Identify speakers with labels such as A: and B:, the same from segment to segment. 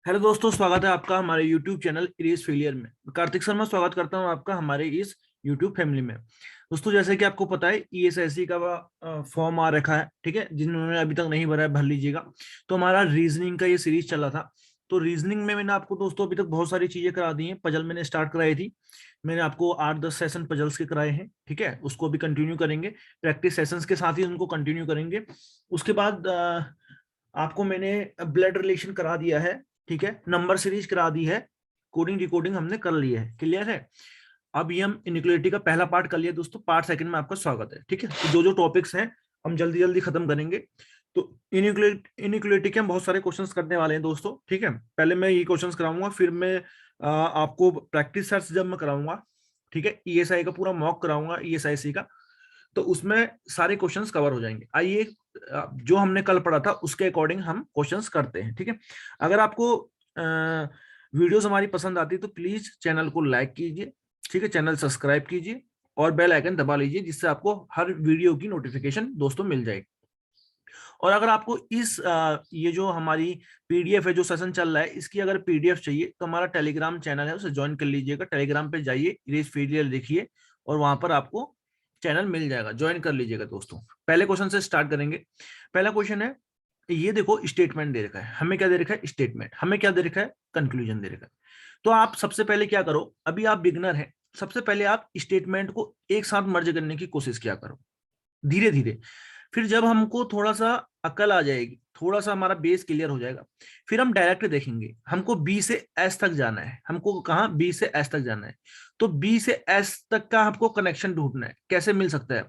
A: Hello दोस्तों, स्वागत है आपका हमारे YouTube चैनल इरेज फेलियर में। कार्तिक शर्मा स्वागत करता हूं आपका हमारे इस YouTube फैमिली में। दोस्तों, जैसे कि आपको पता है ईएसआईसी का फॉर्म आ रखा है, ठीक है। जिन्होंने अभी तक नहीं भरा है भर लीजिएगा। तो हमारा रीजनिंग का ये सीरीज चला था। तो रीजनिंग में मैंने आपको दोस्तों अभी तक बहुत सारी चीजें करा दी हैं। पजल मैंने स्टार्ट कराई थी। मैंने आपको 8-10 सेशन पजल्स के कराए हैं, ठीक है। उसको अभी कंटिन्यू करेंगे। प्रैक्टिस सेशंस के साथ ही उनको कंटिन्यू करेंगे। उसके बाद आपको मैंने ब्लड रिलेशन करा दिया है, ठीक है। नंबर सीरीज करा दी है। कोडिंग डिकोडिंग हमने कर लिया है, क्लियर है। अब ये हम इनइक्वालिटी का पहला पार्ट कर लिया दोस्तों। पार्ट सेकंड में आपका स्वागत है, ठीक है। तो जो जो टॉपिक्स हैं हम जल्दी जल्दी खत्म करेंगे। तो इनइक्वालिटी के हम बहुत सारे क्वेश्चंस करने वाले हैं दोस्तों, ठीक है। पहले मैं ये क्वेश्चंस कराऊंगा, फिर मैं आपको प्रैक्टिस सेट्स जब मैं कराऊंगा, ठीक है। ईएसआई का पूरा मॉक कराऊंगा, ईएसआईसी का। तो उसमें सारे क्वेश्चंस कवर हो जाएंगे। आइए, जो हमने कल पढ़ा था उसके अकॉर्डिंग हम क्वेश्चंस करते हैं, ठीक है। अगर आपको वीडियोस हमारी पसंद आती है तो प्लीज चैनल को लाइक कीजिए, ठीक है। चैनल सब्सक्राइब कीजिए और बेल आइकन दबा लीजिए, जिससे आपको हर वीडियो की नोटिफिकेशन दोस्तों मिल जाएगी। और अगर आपको ये जो हमारी पीडीएफ है, जो सेशन चल रहा है, इसकी अगर पीडीएफ चाहिए तो हमारा टेलीग्राम चैनल है, उसे ज्वाइन कर लीजिएगा। टेलीग्राम पे जाइए, इरेज फेलियर लिखिए और वहां पर आपको चैनल मिल जाएगा, ज्वाइन कर लीजिएगा दोस्तों। पहले क्वेश्चन से स्टार्ट करेंगे। पहला क्वेश्चन है, ये देखो स्टेटमेंट दे रखा है हमें। क्या दे रखा है? स्टेटमेंट। हमें क्या दे रखा है? कंक्लूजन दे रखा है। तो आप सबसे पहले क्या करो, अभी आप बिगनर हैं, सबसे पहले आप स्टेटमेंट को एक साथ मर्ज करने की कोशिश क्या करो, धीरे धीरे। फिर जब हमको थोड़ा सा अकल आ जाएगी, थोड़ा सा हमारा बेस क्लियर हो जाएगा, फिर हम डायरेक्ट देखेंगे। हमको बी से एस तक जाना है। हमको कहा? बी से एस तक जाना है। तो बी से एस तक का हमको कनेक्शन ढूंढना है। कैसे मिल सकता है?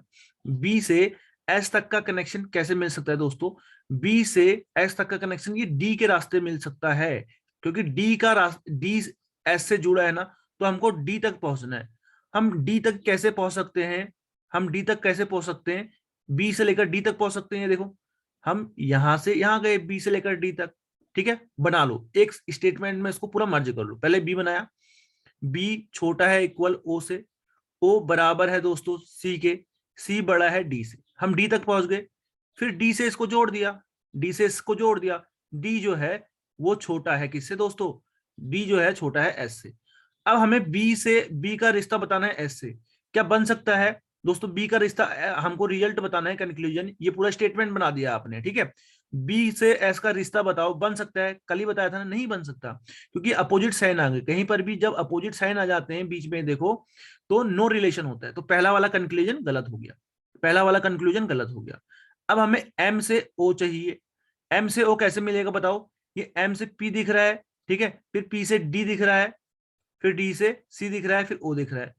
A: बी से एस तक का कनेक्शन कैसे मिल सकता है दोस्तों? बी से एस तक का कनेक्शन ये डी के रास्ते मिल सकता है, क्योंकि डी का रास्ता, डी एस से जुड़ा है ना। तो हमको डी तक पहुंचना है। हम डी तक कैसे पहुंच सकते हैं? हम डी तक कैसे पहुंच सकते हैं? बी से लेकर डी तक पहुंच सकते हैं। देखो, हम यहां से यहां गए, बी से लेकर डी तक, ठीक है। बना लो एक स्टेटमेंट में, इसको पूरा मर्ज कर लो। पहले बी बनाया, बी छोटा है इक्वल ओ से, ओ बराबर है दोस्तों सी के, सी बड़ा है डी से। हम डी तक पहुंच गए। फिर डी से इसको जोड़ दिया, डी से इसको जोड़ दिया। डी जो है वो छोटा है किससे दोस्तों? डी जो है छोटा है एस से। अब हमें बी से, बी का रिश्ता बताना है एस से। क्या बन सकता है दोस्तों? बी का रिश्ता, हमको रिजल्ट बताना है, कंक्लूजन। ये पूरा स्टेटमेंट बना दिया आपने, ठीक है। बी से एस का रिश्ता बताओ, बन सकता है? कल ही बताया था ना, नहीं बन सकता, क्योंकि अपोजिट साइन आ गए। कहीं पर भी जब अपोजिट साइन आ जाते हैं बीच में, देखो, तो नो रिलेशन होता है। तो पहला वाला कंक्लूजन गलत हो गया, पहला वाला कंक्लूजन गलत हो गया। अब हमें एम से ओ चाहिए। एम से ओ कैसे मिलेगा बताओ? ये एम से पी दिख रहा है, ठीक है। फिर पी से डी दिख रहा है, फिर डी से सी दिख रहा है, फिर ओ दिख रहा है।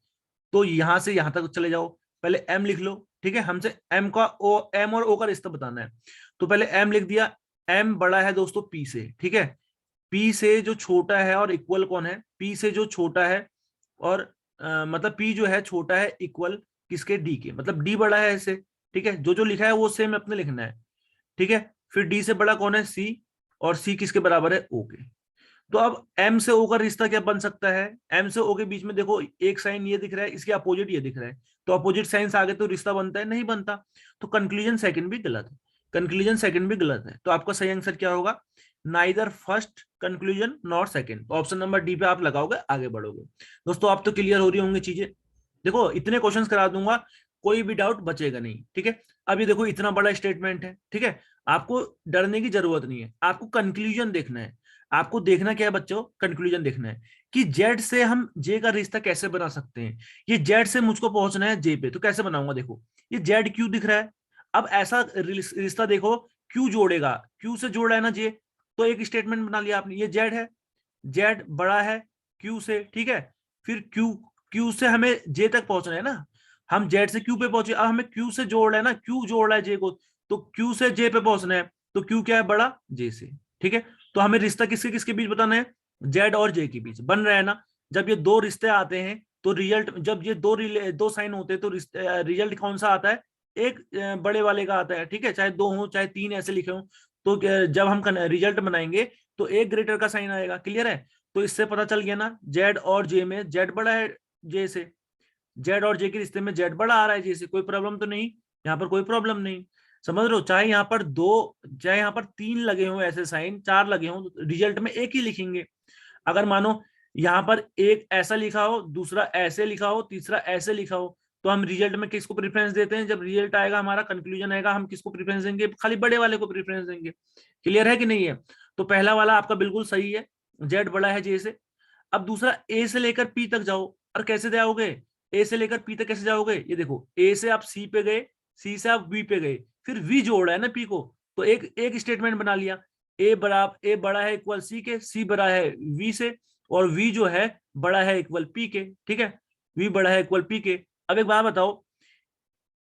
A: तो यहां से यहां तक चले जाओ। पहले एम लिख लो, ठीक है। हमसे एम का ओ, एम और ओ का रिश्ता बताना है। तो पहले एम लिख दिया। एम बड़ा है दोस्तों पी से, ठीक है। पी से जो छोटा है और इक्वल कौन है? पी से जो छोटा है और मतलब पी जो है छोटा है इक्वल किसके? डी के। मतलब डी बड़ा है ऐसे, ठीक है। जो जो लिखा है वो सेम अपने लिखना है, ठीक है। फिर डी से बड़ा कौन है? सी। और सी किसके बराबर है? ओ के। तो अब एम से ओ का रिश्ता क्या बन सकता है? एम से ओ के बीच में देखो एक साइन ये दिख रहा है, इसके अपोजिट ये दिख रहा है। तो अपोजिट साइंस आगे तो रिश्ता बनता है? नहीं बनता। तो कंक्लूजन सेकंड भी गलत है, कंक्लूजन सेकंड भी गलत है। तो आपका सही आंसर क्या होगा? Neither first conclusion not second. तो ऑप्शन नंबर डी पे आप लगाओगे, आगे बढ़ोगे। दोस्तों, आप तो क्लियर हो रही होंगी चीजें। देखो, इतने क्वेश्चंस करा दूंगा, कोई भी डाउट बचेगा नहीं, ठीक है। अब ये देखो इतना बड़ा स्टेटमेंट है, ठीक है। आपको डरने की जरूरत नहीं है, आपको कंक्लूजन देखना है। आपको देखना क्या है बच्चों? कंक्लूजन देखना है कि जेड से हम जे का रिश्ता कैसे बना सकते हैं। ये जेड से मुझको पहुंचना है जे पे, तो कैसे बनाऊंगा? देखो, ये जेड क्यू दिख रहा है। अब ऐसा रिश्ता देखो, क्यू जोड़ेगा, क्यू से जोड़ा है ना जे, तो एक स्टेटमेंट बना लिया आपने। ये जेड है, जेड बड़ा है क्यू से, ठीक है। फिर क्यू, क्यू से हमें जे तक पहुंचना है ना। हम जेड से क्यू पे पहुंचे, अब हमें क्यू से जोड़ रहा है ना, क्यू जोड़ रहा है जे को। तो क्यू से जे पे पहुंचना है, तो क्यू क्या है? बड़ा जे से, ठीक है। तो हमें रिश्ता किसके किसके बीच बताना है? जेड और जे के बीच बन रहा है ना। जब ये दो रिश्ते आते हैं तो रिजल्ट, जब ये दो साइन होते हैं तो रिजल्ट कौन सा आता है? एक बड़े वाले का आता है, ठीक है। चाहे दो हो चाहे तीन ऐसे लिखे हो, तो जब हम रिजल्ट बनाएंगे तो एक ग्रेटर का साइन आएगा, क्लियर है। तो इससे पता चल गया ना, जेड और जे में जेड बड़ा है जे से। जेड और जे के रिश्ते में जेड बड़ा आ रहा है जे से, कोई प्रॉब्लम तो नहीं, यहाँ पर कोई प्रॉब्लम नहीं। समझ रहे हो, चाहे यहाँ पर दो, चाहे यहाँ पर तीन लगे हो ऐसे साइन, चार लगे हो, रिजल्ट में एक ही लिखेंगे। अगर मानो यहाँ पर एक ऐसा लिखा हो, दूसरा ऐसे लिखा हो, तीसरा ऐसे लिखा हो, तो हम रिजल्ट में किसको प्रेफरेंस देते हैं? जब रिजल्ट आएगा हमारा, कंक्लूजन आएगा, हम किसको प्रेफरेंस देंगे? खाली बड़े वाले को प्रेफरेंस देंगे। क्लियर है कि नहीं है? तो पहला वाला आपका बिल्कुल सही है, जेड बड़ा है जे से। अब दूसरा, ए से लेकर पी तक जाओ, और कैसे जाओगे? ए से लेकर पी तक कैसे जाओगे? ये देखो, ए से आप सी पे गए, सी से आप वी पे गए, फिर वी जोड़ा है ना पी को, तो एक एक स्टेटमेंट बना लिया। ए बड़ा है इक्वल सी के, सी बड़ा है वी से, और वी जो है बड़ा है इक्वल पी के। ठीक है, वी बड़ा है इक्वल पी के। अब एक बात बताओ,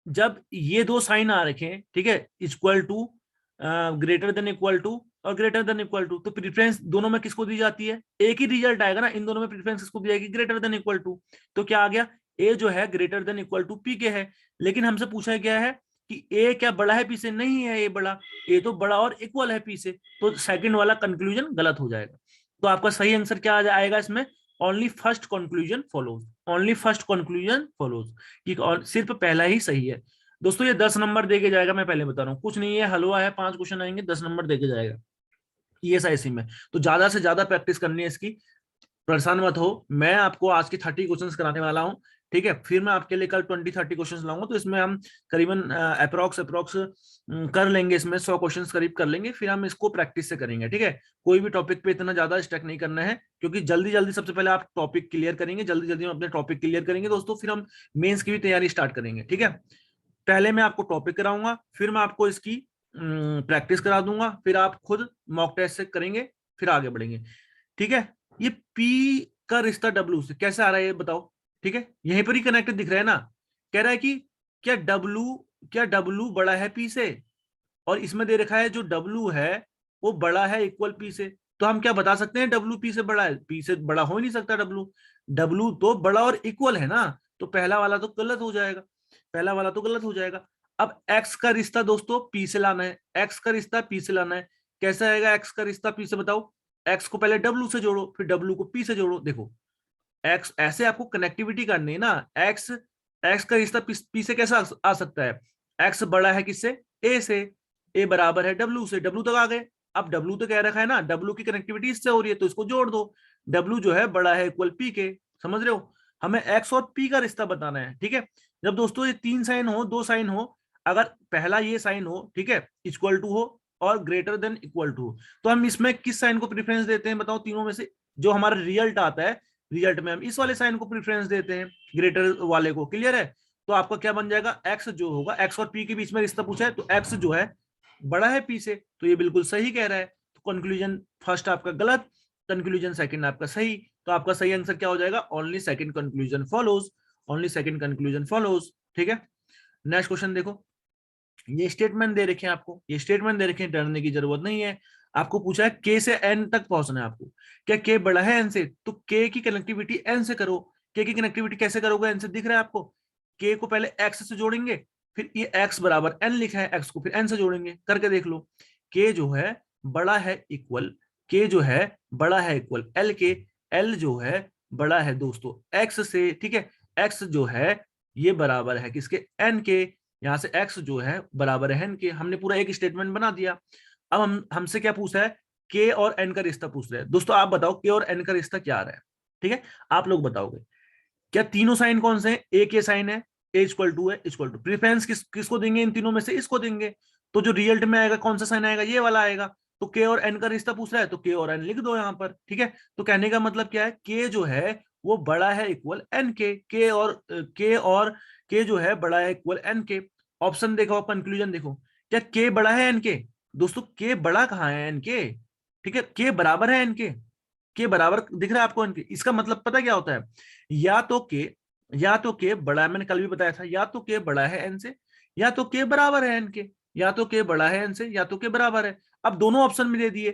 A: जब ये दो साइन आ रखे हैं, ठीक है, equal to, greater than equal to और ग्रेटर देन इक्वल टू, तो प्रेफरेंस दोनों में किसको दी जाती है? एक ही रिजल्ट आएगा ना, इन दोनों में प्रेफरेंस किसको दी जाएगी? Greater than equal to. तो क्या आ गया? ए जो है greater than equal to P के है। लेकिन हमसे पूछा गया है कि ए क्या बड़ा है पी से? नहीं है ए बड़ा, ए तो बड़ा और इक्वल है पी से, तो सेकंड वाला कंक्लूजन गलत हो जाएगा। तो आपका सही आंसर क्या आएगा इसमें? Only first conclusion follows, only first conclusion follows, कि सिर्फ पहला ही सही है। दोस्तों ये 10 नंबर देके जाएगा, मैं पहले बता रहा हूँ, कुछ नहीं है, हलवा है, 5 क्वेश्चन आएंगे, 10 नंबर देके जाएगा ईएसआईसी में। तो ज्यादा से ज्यादा प्रैक्टिस करनी है इसकी, परेशान मत हो। मैं आपको आज की 30 क्वेश्चंस कराने वाला हूँ, ठीक है, फिर मैं आपके लिए कल 20-30 क्वेश्चंस लाऊंगा, तो इसमें हम करीबन अप्रोक्स कर लेंगे, इसमें 100 क्वेश्चंस करीब कर लेंगे, फिर हम इसको प्रैक्टिस से करेंगे। ठीक है, कोई भी टॉपिक पे इतना ज्यादा स्टक नहीं करना है, क्योंकि जल्दी जल्दी सबसे पहले आप टॉपिक क्लियर करेंगे, जल्दी जल्दी हम अपने टॉपिक क्लियर करेंगे दोस्तों, फिर हम मेंस की भी तैयारी स्टार्ट करेंगे। ठीक है, पहले मैं आपको टॉपिक कराऊंगा, फिर मैं आपको इसकी प्रैक्टिस करा दूंगा, फिर आप खुद मॉक टेस्ट से करेंगे, फिर आगे बढ़ेंगे। ठीक है, ये पी का रिश्ता डब्ल्यू से कैसे आ रहा है ये बताओ? ठीक है, यहीं पर ही कनेक्टेड दिख रहा है ना। कह रहा है कि क्या डब्ल्यू क्या डब्ल्यू बड़ा है पी से, और इसमें दे रखा है जो डब्ल्यू है वो बड़ा है इक्वल पी से। तो हम क्या बता सकते हैं? डब्ल्यू पी से बड़ा है? पी से बड़ा हो ही नहीं सकता डब्ल्यू, डब्ल्यू तो बड़ा और इक्वल है ना, तो पहला वाला तो गलत हो जाएगा, पहला वाला तो गलत हो जाएगा। अब एक्स का रिश्ता दोस्तों पी से लाना है, एक्स का रिश्ता पी से लाना है। कैसे आएगा एक्स का रिश्ता पी से? बताओ, एक्स को पहले डब्ल्यू से जोड़ो, फिर डब्ल्यू को पी से जोड़ो। देखो, एक्स ऐसे आपको कनेक्टिविटी करनी है ना, एक्स एक्स का रिश्ता पी से कैसा आ सकता है? एक्स बड़ा है किससे? ए से, ए बराबर है डब्ल्यू से, डब्ल्यू तक आ गए। अब डब्ल्यू तो कह रखा है ना, डब्ल्यू की कनेक्टिविटी इससे हो रही है, तो इसको जोड़ दो, डब्ल्यू जो है बड़ा है इक्वल पी के। समझ रहे हो, हमें एक्स और पी का रिश्ता बताना है। ठीक है, जब दोस्तों ये 3 साइन हो, 2 साइन हो, अगर पहला ये साइन हो, ठीक है, इक्वल टू हो और ग्रेटर देन इक्वल टू हो, तो हम इसमें किस साइन को प्रेफरेंस देते हैं बताओ? तीनों में से जो हमारा रिजल्ट आता है, रिजल्ट में हम इस वाले साइन को प्रेफरेंस देते हैं, ग्रेटर वाले को। क्लियर है? तो आपका क्या बन जाएगा? एक्स जो होगा, एक्स और पी के बीच में रिश्ता पूछा है, तो एक्स जो है बड़ा है पी से, तो ये बिल्कुल सही कह रहा है। तो कंक्लूजन फर्स्ट आपका गलत, कंक्लूजन सेकंड आपका सही। तो आपका सही आंसर क्या हो जाएगा? Only second conclusion follows, only second conclusion follows. ठीक है, नेक्स्ट क्वेश्चन देखो, ये स्टेटमेंट दे रखे हैं आपको, ये स्टेटमेंट दे रखे हैं, डरने की जरूरत नहीं है। आपको पूछा है के से एन तक पहुंचना है आपको, क्या के बड़ा है एन से? तो के की कनेक्टिविटी एन से करो। के की कनेक्टिविटी कैसे करोगे? एन से दिख रहा है आपको, के को पहले एक्स से जोड़ेंगे, फिर ये एक्स बराबर एन लिखा है, एक्स को फिर एन से जोड़ेंगे, करके देख लो। के जो है बड़ा है इक्वल, के जो है बड़ा है इक्वल एल के, एल जो है बड़ा है दोस्तों एक्स से। ठीक है, एक्स जो है ये बराबर है किसके? एन के। यहाँ से x जो है बराबर है n के, हमने पूरा एक स्टेटमेंट बना दिया। अब हमसे क्या पूछा है? k और n का रिश्ता पूछ रहे हैं। दोस्तों आप बताओ k और n का रिश्ता क्या आ रहा है? ठीक है, आप लोग बताओगे। क्या तीनों साइन कौन से हैं? ए के साइन है, ए इक्वल टू है, इक्वल टू। प्रेफरेंस किसको देंगे? इन तीनों में से इसको देंगे। तो जो रिजल्ट में आएगा कौन सा साइन आएगा? ये वाला आएगा। तो के और एन का रिश्ता पूछ रहा है, तो के और एन लिख दो यहाँ पर। ठीक है, तो कहने का मतलब क्या है? के जो है वो बड़ा है इक्वल एन के, के जो है बड़ा है इक्वल एन के। ऑप्शन देखो, कंक्लूजन देखो, क्या के बड़ा है एन के? दोस्तों के बड़ा कहाँ है एन के? ठीक है, के बराबर है एन के बराबर दिख रहा है आपको एन के। इसका मतलब पता क्या होता है? या तो के बड़ा है, मैंने कल भी बताया था, या तो के बड़ा है एन से, या तो के बराबर है एन के, या तो के बड़ा है एन से, या तो के बराबर है। अब दोनों ऑप्शन में दे दिए,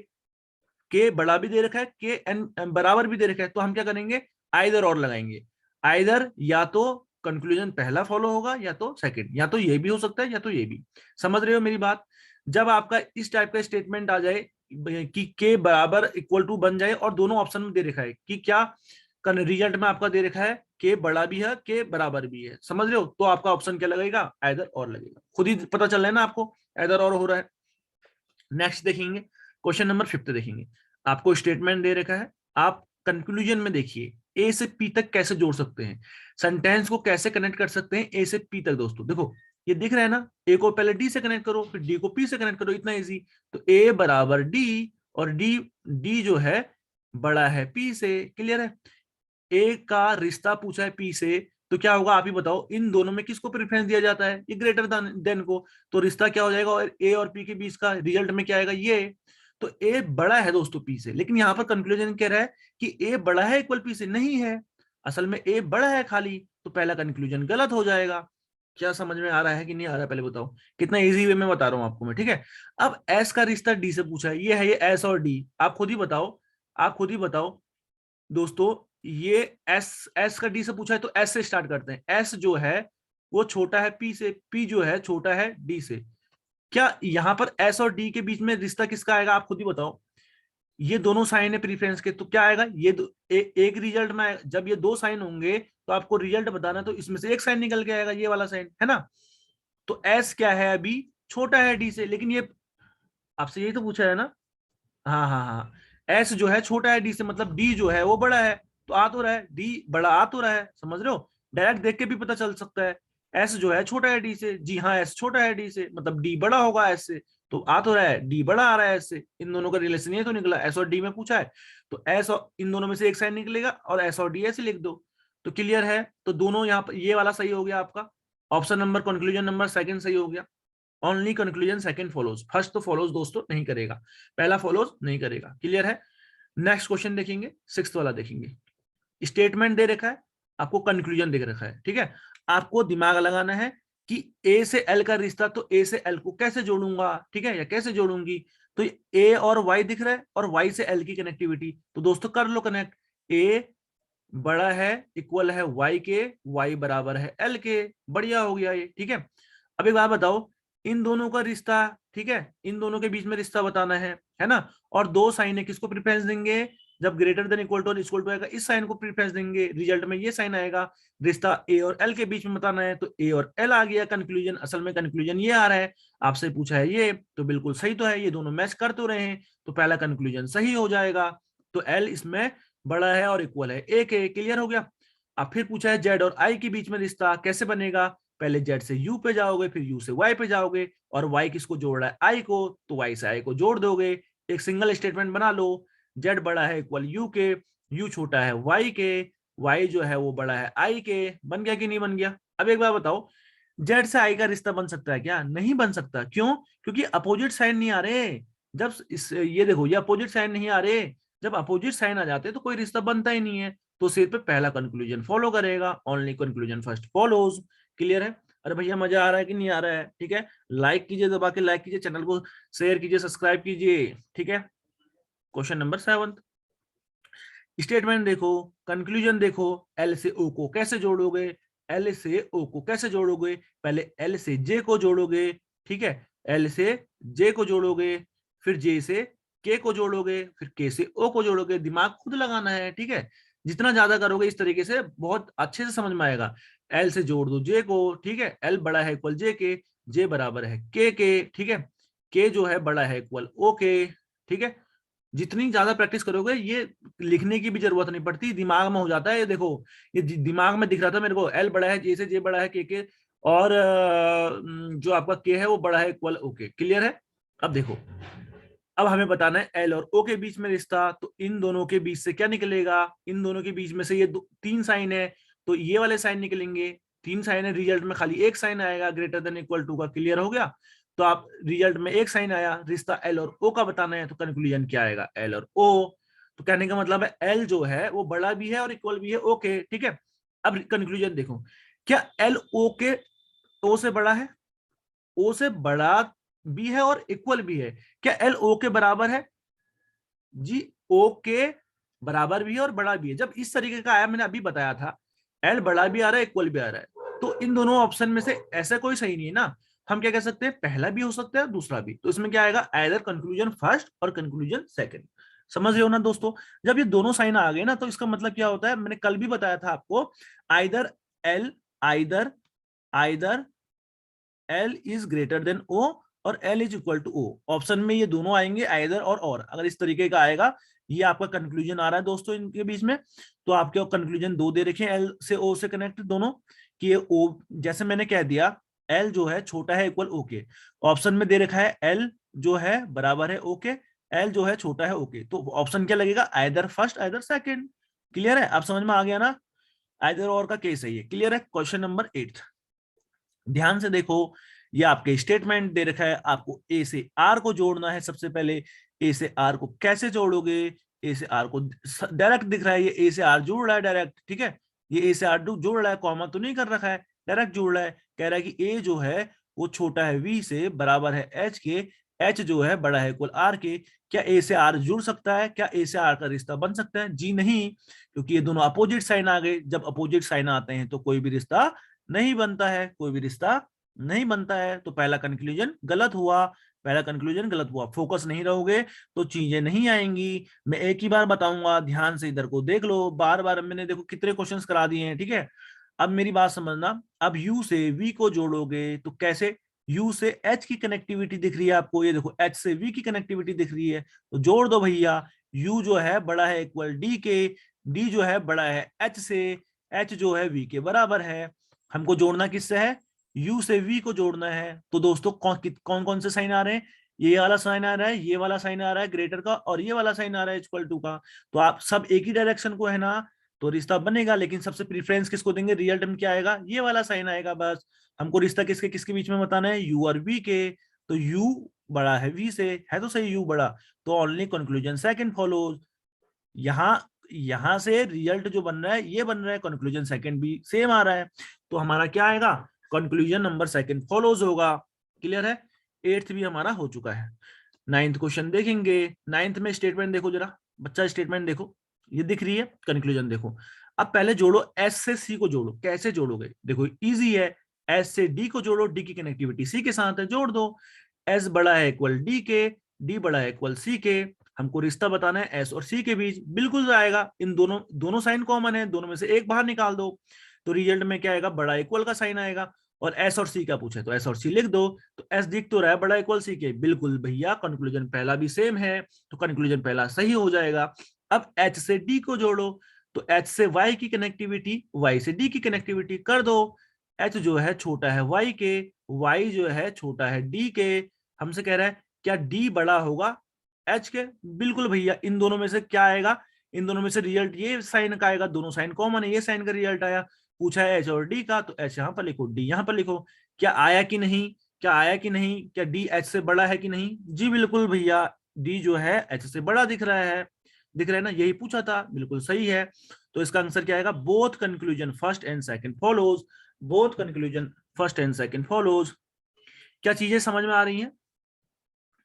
A: के बड़ा भी दे रखा है, के एन बराबर भी दे रखा है, तो हम क्या करेंगे? आइदर और लगाएंगे। आइदर या तो कंक्लूजन पहला फॉलो होगा, या तो सेकंड, या तो ये भी हो सकता है, या तो ये भी। समझ रहे हो मेरी बात? जब आपका इस टाइप का स्टेटमेंट आ जाए कि के बराबर इक्वल टू बन जाए, और दोनों ऑप्शन में दे रखा है कि क्या रिजल्ट में आपका दे रखा है के बड़ा भी है, के बराबर भी है, समझ रहे हो, तो आपका ऑप्शन क्या लगेगा? आइदर और लगेगा। खुद ही पता चल रहा है ना आपको, इधर और हो रहा है। नेक्स्ट देखेंगे, क्वेश्चन नंबर 5 देखेंगे। आपको स्टेटमेंट दे रखा है, आप कंक्लूजन में देखिए ए से पी तक कैसे जोड़ सकते हैं, सेंटेंस को कैसे कनेक्ट कर सकते हैं ए से पी तक। दोस्तों देखो, ये दिख रहा है ना, ए को पहले डी से कनेक्ट करो, फिर डी को पी से कनेक्ट करो, इतना इजी। तो ए बराबर डी, और डी डी जो है बड़ा है पी से, क्लियर है। ए का रिश्ता पूछा है पी से, तो क्या होगा आप ही बताओ, इन दोनों में किसको प्रेफरेंस दिया जाता है, ये ग्रेटर देन को। तो रिश्ता क्या हो जाएगा, और ए और पी के बीच का रिजल्ट में क्या आएगा, ये। तो ए बड़ा है दोस्तों पी से, लेकिन यहाँ पर कंक्लूजन कह रहा है कि ए बड़ा है इक्वल पी से, नहीं है, असल में ए बड़ा है खाली। तो पहला कंक्लूजन गलत हो जाएगा। क्या समझ में आ रहा है कि नहीं आ रहा है, पहले बताओ। कितना इजी वे में बता रहा हूं आपको मैं, ठीक है। अब एस का रिश्ता डी से पूछा है, ये है ये एस और डी, आप खुद ही बताओ, आप खुद ही बताओ दोस्तों। ये एस, एस का डी से पूछा है तो एस से स्टार्ट करते हैं। एस जो है वो छोटा है पी से, पी जो है छोटा है डी से। क्या यहाँ पर एस और डी के बीच में रिश्ता किसका आएगा, आप खुद ही बताओ। ये दोनों साइन है प्रीफरेंस के, तो क्या आएगा, ये एक रिजल्ट में आएगा। जब ये दो साइन होंगे तो आपको रिजल्ट बताना, तो इसमें से एक साइन निकल के आएगा, ये वाला साइन है ना। तो एस क्या है अभी, छोटा है डी से, लेकिन ये आपसे यही तो पूछा है ना। हाँ हाँ हाँ, एस जो है छोटा है डी से, मतलब डी जो है वो बड़ा है। तो आ तो रहा है डी बड़ा, आ तो रहा है, समझ रहे हो, डायरेक्ट देख के भी पता चल सकता है। एस जो है छोटा है डी से, जी हाँ एस छोटा है डी से, मतलब डी बड़ा होगा एस से। तो आ तो रहा है डी बड़ा आ रहा है एस से, इन दोनों का रिलेशन ये तो निकला, एस और डी में पूछा है। तो एस और इन दोनों में से एक साइन निकलेगा, और एस और डी ऐसे लिख दो। तो क्लियर है, तो दोनों यहाँ पर ये वाला सही हो गया आपका। Option number, conclusion number second सही हो गया। Only conclusion second follows, first तो फॉलोज दोस्तों नहीं करेगा, पहला फॉलोज नहीं करेगा, क्लियर है। नेक्स्ट क्वेश्चन देखेंगे, 6th वाला देखेंगे। स्टेटमेंट दे रखा है, आपको कंक्लूजन दे रखा है, ठीक है। आपको दिमाग लगाना है कि ए से एल का रिश्ता, तो ए से एल को कैसे जोड़ूंगा, ठीक है, या कैसे जोड़ूंगी। तो ए और वाई दिख रहा है, और वाई से एल की कनेक्टिविटी, तो दोस्तों कर लो कनेक्ट। ए बड़ा है इक्वल है वाई के, वाई बराबर है एल के, बढ़िया हो गया ये, ठीक है। अब एक बात बताओ, इन दोनों का रिश्ता, ठीक है, इन दोनों के बीच में रिश्ता बताना है ना। और दो साइन है, किसको प्रेफरेंस देंगे, जब ग्रेटर देन इक्वल टू और इक्वल टू आएगा इस साइन को प्रेफरेंस देंगे, रिजल्ट में ये साइन आएगा। रिश्ता ए और एल के बीच में बताना है, तो ए और एल आ गया कंक्लूजन। असल में कंक्लूजन ये आ रहा है, आपसे पूछा है ये, तो बिल्कुल सही तो है, ये दोनों मैच कर तो रहे हैं, तो पहला कंक्लूजन सही हो जाएगा। तो एल इसमें बड़ा है और इक्वल है ए के, क्लियर हो गया। अब फिर पूछा है जेड और आई के बीच में रिश्ता कैसे बनेगा, पहले जेड से यू पे जाओगे, फिर यू से वाई पे जाओगे, और वाई किसको जोड़ रहा है, आई को, तो वाई से आई को जोड़ दोगे, एक सिंगल स्टेटमेंट बना लो। जेड बड़ा है इक्वल यू के, यू छोटा है वाई के, वाई जो है वो बड़ा है आई के। बन गया कि नहीं बन गया। अब एक बार बताओ, जेड से आई का रिश्ता बन सकता है क्या, नहीं बन सकता, क्यों, क्योंकि अपोजिट साइन नहीं आ रहे। जब इस ये देखो, ये अपोजिट साइन नहीं आ रहे, जब अपोजिट साइन आ जाते हैं तो कोई रिश्ता बनता ही नहीं है। तो सिर्फ पहला कंक्लूजन फॉलो करेगा, only conclusion first follows, clear है। अरे भैया मजा आ रहा है कि नहीं आ रहा है, ठीक है। लाइक कीजिए, दबा के लाइक कीजिए, चैनल को शेयर कीजिए, सब्सक्राइब कीजिए, ठीक है। क्वेश्चन नंबर 7, स्टेटमेंट देखो, कंक्लूजन देखो। एल से ओ को कैसे जोड़ोगे, एल से ओ को कैसे जोड़ोगे, पहले एल से जे को जोड़ोगे, ठीक है, एल से जे को जोड़ोगे, फिर जे से के को जोड़ोगे, फिर के से ओ को जोड़ोगे। दिमाग खुद लगाना है, ठीक है। जितना ज्यादा करोगे इस तरीके से बहुत अच्छे से समझ में आएगा। एल से जोड़ दो जे को, ठीक है, एल बड़ा है इक्वल जे के, जे बराबर है के, ठीक है, के जो है बड़ा है इक्वल ओ के, ठीक है। जितनी ज्यादा प्रैक्टिस करोगे, ये लिखने की भी जरूरत नहीं पड़ती, दिमाग में हो जाता है। ये देखो, ये दिमाग में दिख रहा था मेरे को, एल बड़ा है जे से, जे बड़ा है के, और जो आपका के है वो बड़ा है इक्वल ओके, क्लियर है। अब देखो, अब हमें बताना है एल और ओ के बीच में रिश्ता, तो इन दोनों के बीच से क्या निकलेगा, इन दोनों के बीच में से ये तीन साइन है, तो ये वाले साइन निकलेंगे। तीन साइन है, रिजल्ट में खाली एक साइन आएगा ग्रेटर देन इक्वल टू का, क्लियर हो गया। तो आप रिजल्ट में एक साइन आया, रिश्ता एल और ओ का बताना है, तो कंक्लूजन क्या आएगा, एल और ओ। तो कहने का मतलब है एल जो है वो बड़ा भी है और इक्वल भी है ओके, ठीक है। अब कंक्लूजन देखो, क्या एल ओ के ओ से बड़ा है, ओ से बड़ा भी है और इक्वल भी है। क्या एल ओ के बराबर है, जी ओ के बराबर भी है और बड़ा भी है। जब इस तरीके का आया, मैंने अभी बताया था, एल बड़ा भी आ रहा है इक्वल भी आ रहा है, तो इन दोनों ऑप्शन में से ऐसा कोई सही नहीं है ना। हम क्या कह सकते हैं, पहला भी हो सकता है दूसरा भी। तो इसमें क्या आएगा, आइदर कंक्लूजन फर्स्ट और कंक्लूजन सेकंड। समझ रहे हो ना दोस्तों। जब ये दोनों साइन आ गए ना, तो इसका मतलब क्या होता है, मैंने कल भी बताया था आपको, either L, either either L is greater than O, और L is equal to O। Option में ये दोनों आएंगे, आइदर और अगर इस तरीके का आएगा, ये आपका कंक्लूजन आ रहा है दोस्तों इनके बीच में, तो आपके कंक्लूजन दो दे रखे हैं L से O से कनेक्ट दोनों, कि ये O, जैसे मैंने कह दिया L जो है छोटा है इक्वल O के, ऑप्शन में दे रखा है L जो है बराबर है O के, L जो है छोटा है O के, तो ऑप्शन क्या लगेगा, either first either second. Clear है, आप समझ में आ गया ना, आइदर और का केस है ये। क्लियर है। क्वेश्चन नंबर 8 ध्यान से देखो, ये आपके स्टेटमेंट दे रखा है, आपको ए से आर को जोड़ना है। सबसे पहले ए से आर को कैसे जोड़ोगे, ए से आर को डायरेक्ट दिख रहा है, ये ए से आर जुड़ रहा है डायरेक्ट, ठीक है, ये ए से आर जुड़ रहा है, कॉमा तो नहीं कर रखा है, डायरेक्ट जुड़ रहा है। कह रहा है कि ए जो है वो छोटा है वी से, बराबर है एच के, एच जो है बड़ा है इक्वल आर के। क्या ए से आर जुड़ सकता है, क्या ए से आर का रिश्ता बन सकता है? जी नहीं, क्योंकि ये दोनों अपोजिट साइन आ गए। जब अपोजिट साइन आते हैं तो कोई भी रिश्ता नहीं बनता है, कोई भी रिश्ता नहीं बनता है। तो पहला कंक्लूजन गलत हुआ, पहला कंक्लूजन गलत हुआ। फोकस नहीं रहोगे तो चीजें नहीं आएंगी। मैं एक ही बार बताऊंगा, ध्यान से इधर को देख लो, बार बार मैंने देखो कितने क्वेश्चंस करा दिए हैं, ठीक है। अब मेरी बात समझना, अब U से V को जोड़ोगे तो कैसे, U से H की कनेक्टिविटी दिख रही है आपको, ये देखो H से V की कनेक्टिविटी दिख रही है, तो जोड़ दो भैया। U जो है बड़ा है इक्वल D के, D जो है बड़ा है H से, H जो है V के बराबर है। हमको जोड़ना किससे है, U से V को जोड़ना है। तो दोस्तों कौन कौन से साइन आ रहे हैं, ये वाला साइन आ रहा है, ये वाला साइन आ रहा है ग्रेटर का, और ये वाला साइन आ रहा है इक्वल टू का। तो आप सब एक ही डायरेक्शन को है ना, तो रिश्ता बनेगा। लेकिन सबसे प्रीफरेंस किसको देंगे, रियल टर्म क्या आएगा, ये वाला साइन आएगा बस। हमको रिश्ता किसके किसके बीच में बताना है, U और V के। तो U बड़ा है V से, है तो सही U बड़ा, तो ओनली कंक्लूजन सेकंड फॉलोज। यहाँ यहां से रिजल्ट जो बन रहा है ये बन रहा है, कंक्लूजन सेकंड भी सेम आ रहा है, तो हमारा क्या आएगा, कंक्लूजन नंबर सेकंड फॉलोज होगा। क्लियर है। एट्थ भी हमारा हो चुका है। नाइन्थ क्वेश्चन देखेंगे। नाइन्थ में स्टेटमेंट देखो जरा, बच्चा स्टेटमेंट देखो, ये दिख रही है, कंक्लूजन देखो। अब पहले जोड़ो, एस से सी को जोड़ो। कैसे जोड़ोगे, देखो इजी है, एस से डी को जोड़ो, डी की कनेक्टिविटी सी के साथ है, जोड़ दो। एस बड़ा है इक्वल डी के, डी बड़ा है इक्वल सी के। हमको रिश्ता बताना है एस और सी के बीच, बिल्कुल आएगा, इन दोनों दोनों साइन कॉमन है, दोनों में से एक बाहर निकाल दो, तो रिजल्ट में क्या आएगा, बड़ा इक्वल का साइन आएगा। और एस और सी का पूछे तो एस और सी लिख दो, तो एस दिख तो रहा है बड़ा इक्वल सी के, बिल्कुल भैया कंक्लूजन पहला भी सेम है, तो कंक्लूजन पहला सही हो जाएगा। अब एच से डी को जोड़ो, तो एच से वाई की कनेक्टिविटी, वाई से डी की कनेक्टिविटी कर दो। एच जो है छोटा है वाई के, वाई जो है छोटा है डी के। हमसे कह रहा है क्या डी बड़ा होगा एच के, बिल्कुल भैया। इन दोनों में से क्या आएगा, इन दोनों में से रिजल्ट ये साइन का आएगा, दोनों साइन कॉमन है, ये साइन का रिजल्ट आया। पूछा है एच और डी का, तो एच यहाँ पर लिखो, डी यहाँ पर लिखो। क्या आया कि नहीं, क्या आया कि नहीं, क्या डी एच से बड़ा है कि नहीं? जी बिल्कुल भैया, डी जो है एच से बड़ा दिख रहा है, दिख रहा है ना, यही पूछा था, बिल्कुल सही है। तो इसका आंसर क्या आएगा, both conclusion first and second follows, both conclusion first and second follows. क्या चीजें समझ में आ रही हैं?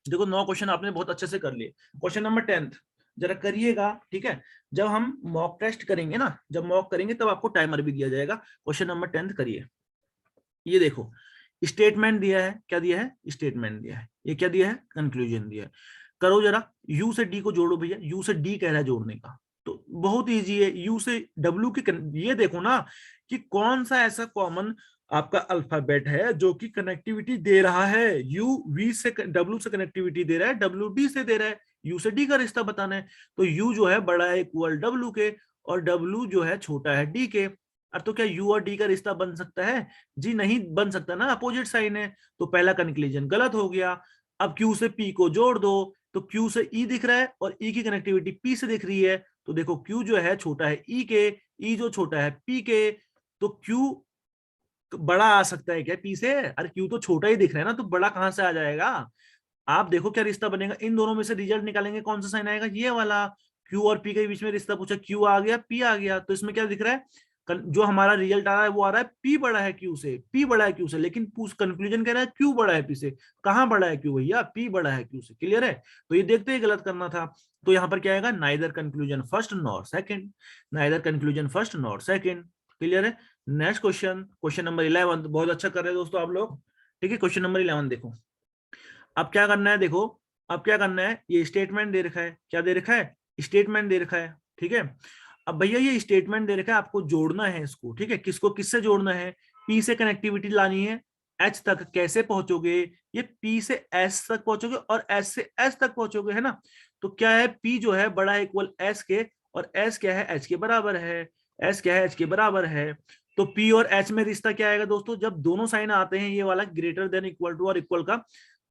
A: देखो 9 क्वेश्चन आपने बहुत अच्छे से कर लिए। क्वेश्चन नंबर 10 जरा करिएगा, ठीक है। जब हम मॉक टेस्ट करेंगे ना, जब मॉक करेंगे तब आपको टाइमर भी दिया जाएगा। क्वेश्चन नंबर 10 करिए। ये देखो स्टेटमेंट दिया है, क्या दिया है, स्टेटमेंट दिया है, ये क्या दिया है, कंक्लूजन दिया है। करो जरा, यू से डी को जोड़ो भैया, यू से डी कह रहा है जोड़ने का, तो बहुत इजी है। यू से डब्ल्यू की ये देखो ना कि कौन सा ऐसा कॉमन आपका अल्फाबेट है जो कि कनेक्टिविटी दे रहा है। यू वी से डब्ल्यू से कनेक्टिविटी दे रहा है, डब्ल्यू डी से दे रहा है, यू से डी का रिश्ता बताना है। तो यू जो है बड़ा है इक्वल डब्ल्यू के, और डब्ल्यू जो है छोटा है डी के। अब तो क्या यू और डी का रिश्ता बन सकता है? जी नहीं बन सकता ना, अपोजिट साइन है, तो पहला कंक्लूजन गलत हो गया। अब क्यू से पी को जोड़ दो, तो क्यू से ई दिख रहा है और ई की कनेक्टिविटी पी से दिख रही है, तो देखो क्यू जो है छोटा है ई के, ई जो छोटा है पी के, तो क्यू बड़ा आ सकता है क्या पी से? अरे क्यू तो छोटा ही दिख रहा है ना, तो बड़ा कहां से आ जाएगा? आप देखो क्या रिश्ता बनेगा, इन दोनों में से रिजल्ट निकालेंगे, कौन सा साइन आएगा, ये वाला। क्यू और पी के बीच में रिश्ता पूछा, क्यू आ गया पी आ गया, तो इसमें क्या दिख रहा है, जो हमारा रिजल्ट आ रहा है वो आ रहा है पी बड़ा है क्यू से, पी बड़ा है क्यू से, लेकिन कंक्लूजन कह रहा है क्यू बड़ा है पी से। कहां बड़ा है क्यू भैया, पी बड़ा है क्यू से। क्लियर है, तो ये देखते ही गलत करना था। तो यहाँ पर क्या आएगा, neither conclusion first nor second, neither conclusion first nor second. Clear है। नेक्स्ट क्वेश्चन, क्वेश्चन नंबर 11, बहुत अच्छा कर रहे हैं दोस्तों आप लोग, ठीक है। क्वेश्चन नंबर 11 देखो, अब क्या करना है, देखो अब क्या करना है, ये स्टेटमेंट दे रखा है, क्या दे रखा है, स्टेटमेंट दे रखा है, ठीक है। अब भैया ये स्टेटमेंट दे रखा है, आपको जोड़ना है इसको, ठीक है। किसको किससे जोड़ना है, पी से कनेक्टिविटी लानी है, एच तक कैसे पहुंचोगे, ये पी से एस तक पहुंचोगे और एस से एस तक पहुंचोगे, है ना। तो क्या है, पी जो है बड़ा इक्वल एस के, और एस क्या है, एच के बराबर है, एस क्या है, एच के बराबर है। तो पी और एच में रिश्ता क्या आएगा दोस्तों, जब दोनों साइन आते हैं ये वाला ग्रेटर देन इक्वल टू और इक्वल का,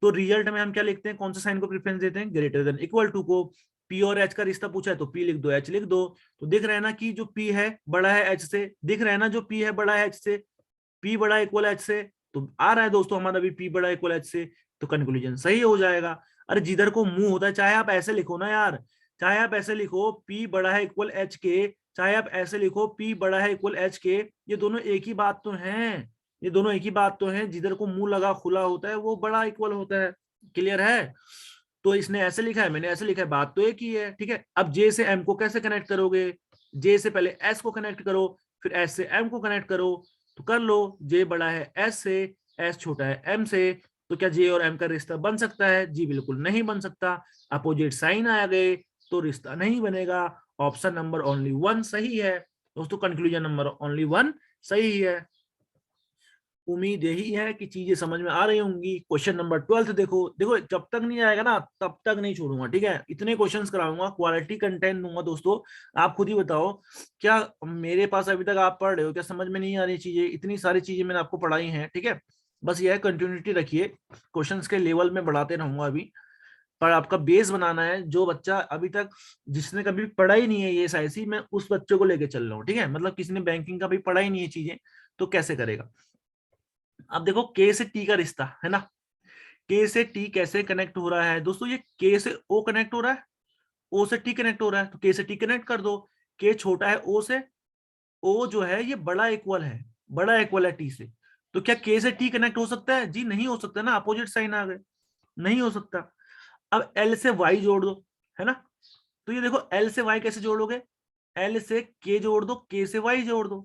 A: तो रिजल्ट में हम क्या लिखते हैं, कौन सा साइन को प्रेफरेंस देते हैं, ग्रेटर देन इक्वल टू को। पी और एच का रिश्ता पूछा है तो पी लिख दो, एच लिख दो। तो दिख रहा है ना कि जो पी है बड़ा है एच से, दिख रहा है ना जो पी है बड़ा है एच से, पी बड़ा इक्वल एच से, तो आ रहा है दोस्तों हमारा भी पी बड़ा इक्वल एच से, तो कंक्लूजन सही हो जाएगा। अरे जिधर को मुंह होता है, चाहे आप ऐसे लिखो ना यार, चाहे आप ऐसे लिखो पी बड़ा है इक्वल एच के, चाहे आप ऐसे लिखो पी बड़ा है इक्वल एच के, ये दोनों एक ही बात तो है, ये दोनों एक ही बात तो है। जिधर को मुंह लगा खुला होता है वो बड़ा इक्वल होता है। क्लियर है। तो इसने ऐसे लिखा है, मैंने ऐसे लिखा है, बात तो एक ही है। ठीक है, अब जे से एम को कैसे कनेक्ट करोगे, जे से पहले एस को कनेक्ट करो, फिर एस से एम को कनेक्ट करो, तो कर लो। जे बड़ा है एस से, एस छोटा है एम से, तो क्या जे और एम का रिश्ता बन सकता है, जी बिल्कुल नहीं बन सकता। अपोजिट साइन आ गए तो रिश्ता नहीं बनेगा। ऑप्शन नंबर ओनली 1 सही है दोस्तों, कंक्लूजन नंबर ओनली 1 सही है। उम्मीद यही है कि चीजें समझ में आ रही होंगी। क्वेश्चन नंबर 12 देखो, देखो जब तक नहीं आएगा ना तब तक नहीं छोड़ूंगा, ठीक है। इतने क्वेश्चंस कराऊंगा, क्वालिटी कंटेंट दूंगा दोस्तों। आप खुद ही बताओ, क्या मेरे पास अभी तक आप पढ़ रहे हो, क्या समझ में नहीं आ रही चीजें, इतनी सारी चीजें मैंने आपको पढ़ाई हैं, ठीक है। बस यह कंटिन्यूटी रखिए, क्वेश्चन के लेवल में बढ़ाते रहूंगा अभी, पर आपका बेस बनाना है। जो बच्चा अभी तक जिसने कभी पढ़ा ही नहीं है ये साइंसी, मैं उस बच्चे को लेके चल रहा हूँ, ठीक है। मतलब किसी ने बैंकिंग का भी पढ़ा ही नहीं है चीजें, तो कैसे करेगा। अब देखो के से टी का रिश्ता है ना, के से टी कैसे कनेक्ट हो रहा है दोस्तों, ये के से ओ कनेक्ट हो रहा है, ओ से टी कनेक्ट हो रहा है, तो के से टी कनेक्ट कर दो। के छोटा है ओ से, ओ जो है ये बड़ा इक्वल है, बड़ा इक्वल है टी से, तो क्या के से टी कनेक्ट हो सकता है, जी नहीं हो सकता ना, अपोजिट साइन आ गए, नहीं हो सकता। अब एल से वाई जोड़ दो, है ना। तो ये देखो एल से वाई कैसे जोड़ोगे, एल से के जोड़ दो, के से वाई जोड़ दो,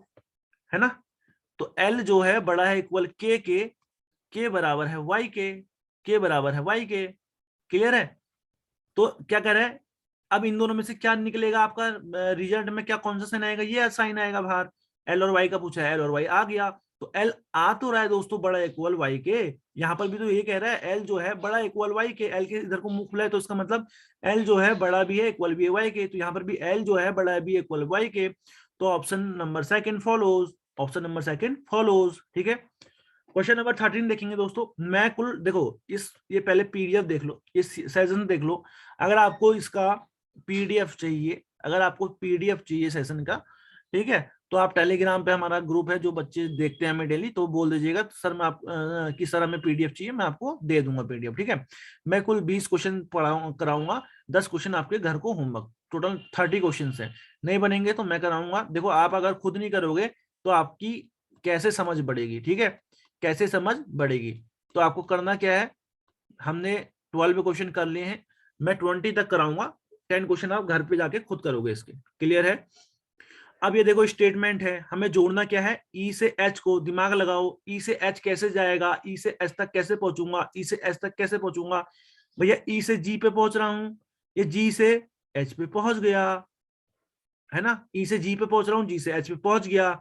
A: है ना। तो एल जो है बड़ा है इक्वल के बराबर है वाई के बराबर है वाई के। क्लियर है। तो क्या कह रहा है, अब इन दोनों में से क्या निकलेगा आपका रिजल्ट में, क्या कौन सा साइन आएगा, ये साइन आएगा बाहर। एल और वाई का पूछा है, एल और वाई आ गया, तो एल आ तो रहा है दोस्तों बड़ा इक्वल वाई के। यहाँ पर भी तो ये कह रहा है एल जो है बड़ा इक्वल वाई के, एल के इधर को मुंह खुला है तो इसका मतलब एल जो है बड़ा भी है इक्वल भी है वाई के, तो यहाँ पर भी एल जो है बड़ा भी इक्वल वाई के। तो option number second follows, option number second follows, ठीक है। क्वेश्चन नंबर 13 देखेंगे दोस्तों। मैं कुल देखो इस, ये पहले पीडीएफ देख लो, इस सेशन देख लो। अगर आपको इसका पीडीएफ चाहिए, अगर आपको पीडीएफ चाहिए सेशन का, ठीक है, तो आप टेलीग्राम पे हमारा ग्रुप है, जो बच्चे देखते हैं हमें डेली, तो बोल दीजिएगा सर मैं आप किस तरह में पीडीएफ चाहिए, मैं आपको दे दूंगा पीडीएफ, ठीक है। मैं कुल 20 क्वेश्चन कराऊंगा, 10 क्वेश्चन आपके घर को होमवर्क, टोटल 30 क्वेश्चन है। नहीं बनेंगे तो मैं कराऊंगा। देखो आप अगर खुद नहीं करोगे तो आपकी कैसे समझ बढ़ेगी, ठीक है, कैसे समझ बढ़ेगी। तो आपको करना क्या है, हमने 12 क्वेश्चन कर लिए हैं, मैं 20 तक कराऊंगा, 10 क्वेश्चन आप घर पे जाके खुद करोगे इसके। क्लियर है। अब ये देखो स्टेटमेंट है, हमें जोड़ना क्या है, ई से एच को, दिमाग लगाओ, ई से एच कैसे जाएगा, ई से एच तक कैसे पहुंचूंगा, ई से एच तक कैसे पहुंचूंगा, भैया ई से जी पे पहुंच रहा हूं, ये जी से एच पे पहुंच गया, है ना। ई से जी पे पहुंच रहा हूँ, जी से एच पे पहुंच गया।